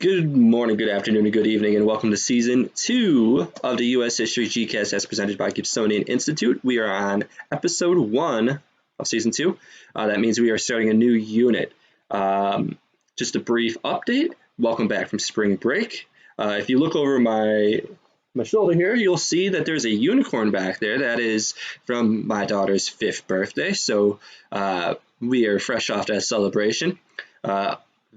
Good morning, good afternoon, and good evening, and welcome to Season 2 of the U.S. History GCast as presented by Gibsonian Institute. We are on Episode 1 of Season 2. That means we are starting a new unit. Just a brief update. Welcome back from spring break. If you look over my shoulder here, you'll see that there's a unicorn back there. That is from my daughter's 5th birthday, so we are fresh off that celebration.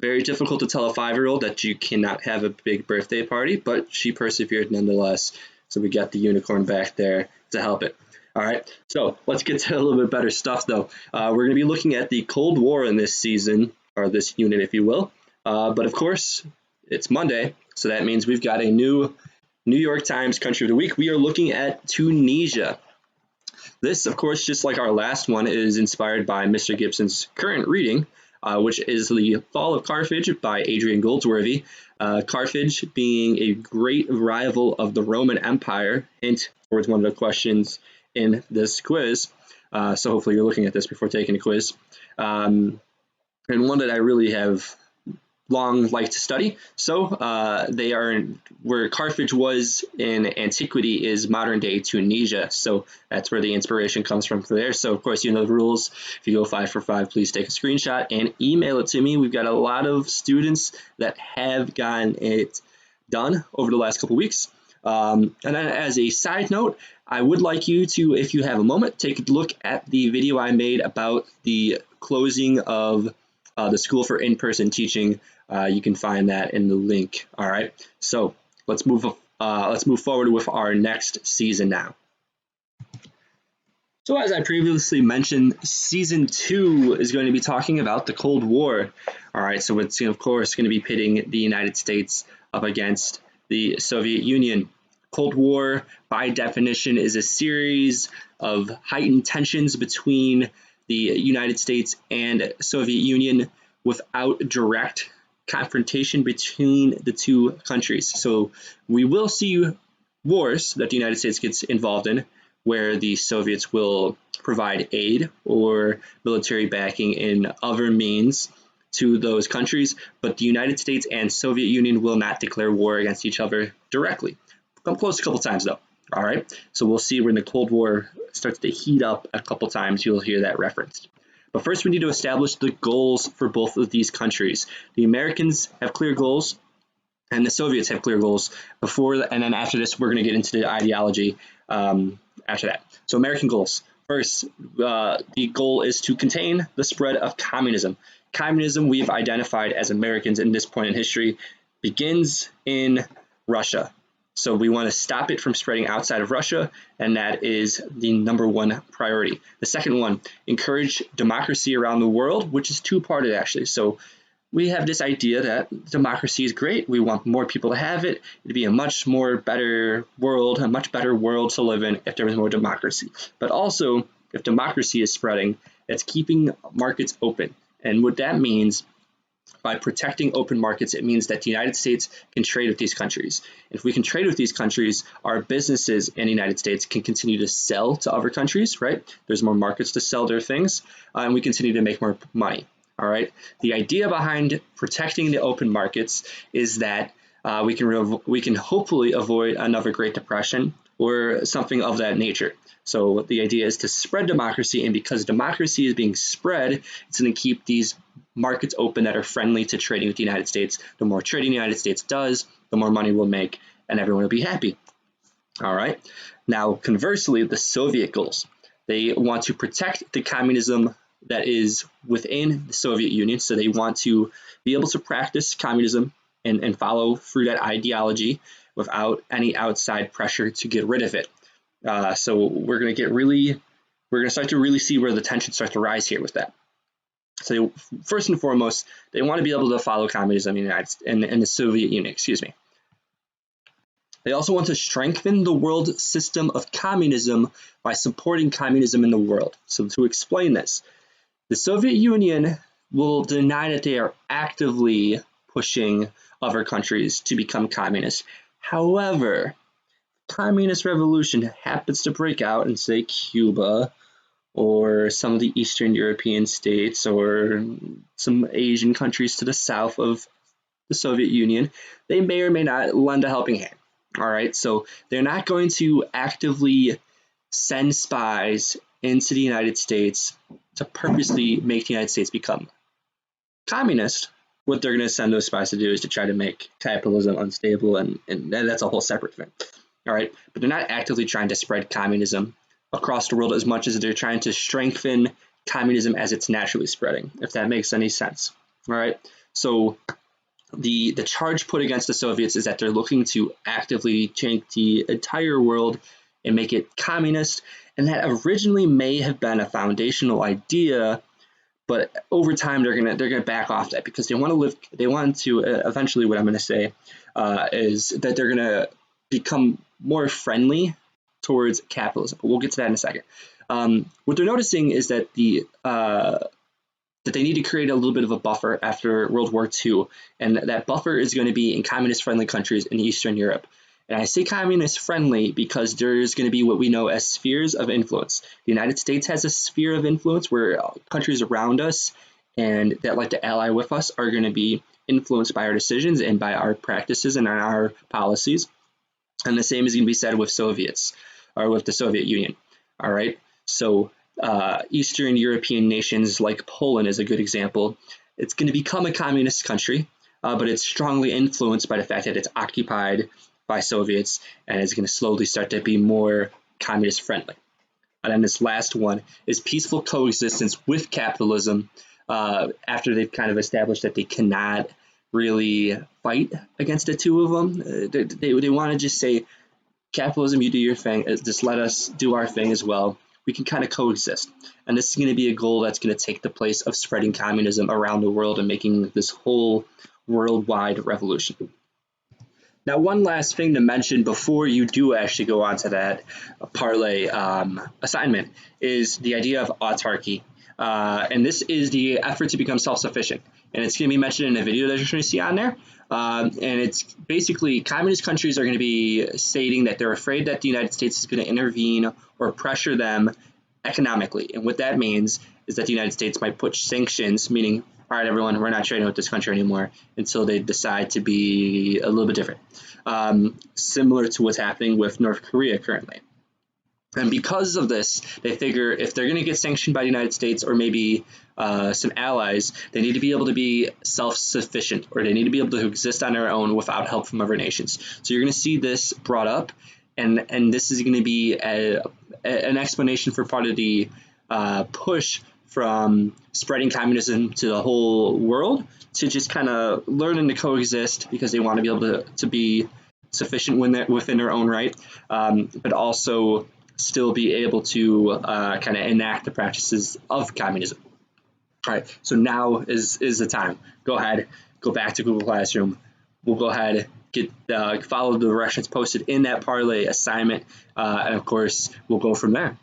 Very difficult to tell a 5-year-old that you cannot have a big birthday party, but she persevered nonetheless. So we got the unicorn back there to help it. All right, so let's get to a little bit better stuff, though. We're going to be looking at the Cold War in this season, or this unit, if you will. But of course, it's Monday, so that means we've got a new New York Times Country of the Week. We are looking at Tunisia. This, of course, just like our last one, is inspired by Mr. Gibson's current reading, which is The Fall of Carthage by Adrian Goldsworthy. Carthage being a great rival of the Roman Empire, hint towards one of the questions in this quiz. So hopefully you're looking at this before taking a quiz. And one that I really have long liked to study. So they are where Carthage was in antiquity is modern day Tunisia. So that's where the inspiration comes from there. So of course, you know the rules. If you go 5 for 5, please take a screenshot and email it to me. We've got a lot of students that have gotten it done over the last couple of weeks. And then as a side note, I would like you to, if you have a moment, take a look at the video I made about the closing of the School for In-Person Teaching. You can find that in the link. All right, so let's move forward with our next season now. So as I previously mentioned, Season 2 is going to be talking about the Cold War. All right, so it's of course going to be pitting the United States up against the Soviet Union. Cold War, by definition, is a series of heightened tensions between the United States and Soviet Union without direct confrontation between the two countries. So we will see wars that the United States gets involved in where the Soviets will provide aid or military backing in other means to those countries, but the United States and Soviet Union will not declare war against each other directly. Come close a couple times though. All right, so we'll see when the Cold War starts to heat up a couple times, you'll hear that referenced. But first we need to establish the goals for both of these countries. The Americans have clear goals and the Soviets have clear goals and then after this we're going to get into the ideology after that. So American goals. First, the goal is to contain the spread of communism. Communism, we've identified as Americans in this point in history, begins in Russia. So we want to stop it from spreading outside of Russia, and that is the #1 priority. The second one, encourage democracy around the world, which is two-parted actually. So we have this idea that democracy is great. We want more people to have it. It'd be a much better world to live in if there was more democracy. But also, if democracy is spreading, it's keeping markets open. And what that means, by protecting open markets, it means that the United States can trade with these countries. If we can trade with these countries, our businesses in the United States can continue to sell to other countries, right? There's more markets to sell their things, and we continue to make more money. All right. The idea behind protecting the open markets is that we can hopefully avoid another Great Depression or something of that nature. So the idea is to spread democracy, and because democracy is being spread, it's going to keep these markets open that are friendly to trading with the United States. The more trading the United States does, the more money we'll make, and everyone will be happy. All right. Now, conversely, the Soviet goals. They want to protect the communism that is within the Soviet Union. So they want to be able to practice communism and follow through that ideology without any outside pressure to get rid of it. So we're going to start to really see where the tensions start to rise here with that. So first and foremost, they want to be able to follow communism in the Soviet Union, They also want to strengthen the world system of communism by supporting communism in the world. So to explain this, the Soviet Union will deny that they are actively pushing other countries to become communist. However, communist revolution happens to break out in, say, Cuba or some of the Eastern European states or some Asian countries to the south of the Soviet Union, they may or may not lend a helping hand. All right, so they're not going to actively send spies into the United States to purposely make the United States become communist. What they're going to send those spies to do is to try to make capitalism unstable, and that's a whole separate thing. All right, but they're not actively trying to spread communism across the world as much as they're trying to strengthen communism as it's naturally spreading, if that makes any sense. All right, so the charge put against the Soviets is that they're looking to actively change the entire world and make it communist, and that originally may have been a foundational idea, but over time they're gonna back off that because they want to eventually, what I'm gonna say is that they're gonna become more friendly towards capitalism. But we'll get to that in a second. What they're noticing is that that they need to create a little bit of a buffer after World War II, and that buffer is going to be in communist-friendly countries in Eastern Europe. And I say communist-friendly because there's going to be what we know as spheres of influence. The United States has a sphere of influence where countries around us and that like to ally with us are going to be influenced by our decisions and by our practices and our policies. And the same is going to be said with Soviets or with the Soviet Union. All right, so Eastern European nations like Poland is a good example. It's going to become a communist country, but it's strongly influenced by the fact that it's occupied by Soviets and it's going to slowly start to be more communist friendly. And then this last one is peaceful coexistence with capitalism after they've kind of established that they cannot really fight against the two of them. They want to just say, capitalism, you do your thing, just let us do our thing as well. We can kind of coexist. And this is going to be a goal that's going to take the place of spreading communism around the world and making this whole worldwide revolution. Now, one last thing to mention before you do actually go on to that parlay assignment is the idea of autarky. And this is the effort to become self-sufficient. And it's going to be mentioned in a video that you're going to see on there. And it's basically communist countries are going to be stating that they're afraid that the United States is going to intervene or pressure them economically. And what that means is that the United States might put sanctions, meaning, all right, everyone, we're not trading with this country anymore until they decide to be a little bit different. Similar to what's happening with North Korea currently. And because of this, they figure if they're going to get sanctioned by the United States or maybe some allies, they need to be able to be self-sufficient, or they need to be able to exist on their own without help from other nations. So you're going to see this brought up, and this is going to be an explanation for part of the push from spreading communism to the whole world to just kind of learning to coexist because they want to be able to be sufficient within their own right, but also still be able to kind of enact the practices of communism. All right, so now is the time. Go ahead, go back to Google Classroom. We'll go ahead, follow the directions posted in that parlay assignment, and of course, we'll go from there.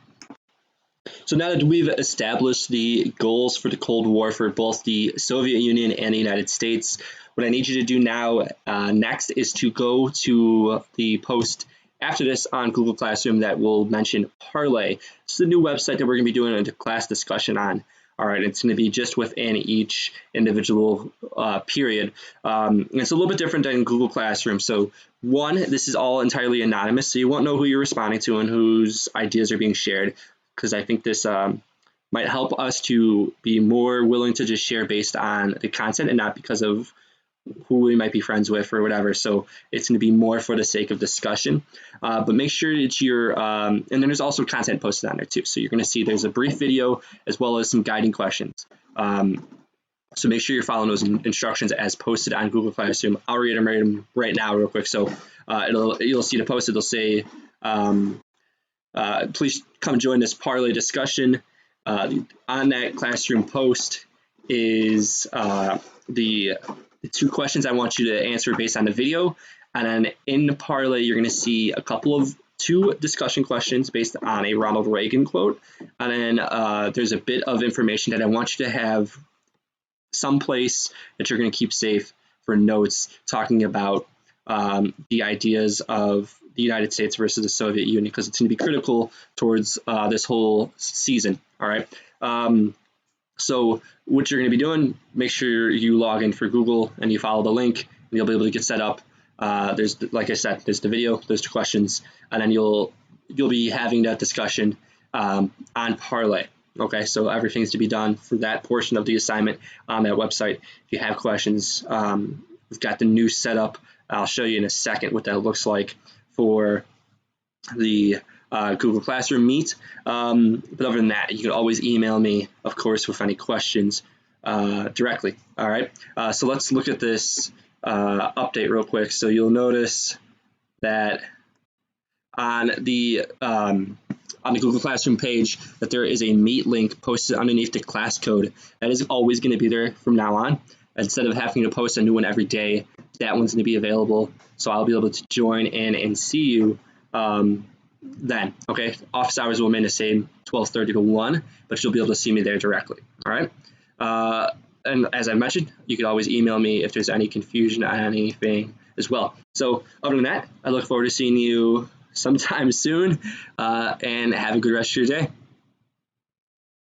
So now that we've established the goals for the Cold War for both the Soviet Union and the United States, what I need you to do now next is to go to the post after this on Google Classroom that will mention Parlay. It's the new website that we're going to be doing a class discussion on. All right, it's going to be just within each individual period. It's a little bit different than Google Classroom. So one, this is all entirely anonymous, so you won't know who you're responding to and whose ideas are being shared, because I think this might help us to be more willing to just share based on the content and not because of who we might be friends with or whatever. So it's going to be more for the sake of discussion. But make sure that you're, and then there's also content posted on there too. So you're going to see there's a brief video as well as some guiding questions. So make sure you're following those instructions as posted on Google Classroom. I'll reiterate them right now real quick. So you'll see the post, it'll say, please come join this parlay discussion. On that classroom post is the two questions I want you to answer based on the video. And then in the parlay, you're going to see two discussion questions based on a Ronald Reagan quote. And then there's a bit of information that I want you to have someplace that you're going to keep safe for notes talking about the ideas of the United States versus the Soviet Union, because it's going to be critical towards this whole season. All right. So what you're going to be doing, make sure you log in for Google and you follow the link, You'll be able to get set up. There's, like I said, there's the video, there's the questions, and then you'll be having that discussion on Parlay. Okay, so everything's to be done for that portion of the assignment on that website. If you have questions, we've got the new setup. I'll show you in a second what that looks like for the Google Classroom Meet. But other than that, you can always email me, of course, with any questions directly. All right, so let's look at this update real quick. So you'll notice that on the Google Classroom page that there is a Meet link posted underneath the class code. That is always going to be there from now on. Instead of having to post a new one every day, that one's going to be available. So I'll be able to join in and see you then. Okay, office hours will remain the same, 12:30 to 1, but you'll be able to see me there directly. All right. And as I mentioned, you can always email me if there's any confusion on anything as well. So other than that, I look forward to seeing you sometime soon, and have a good rest of your day.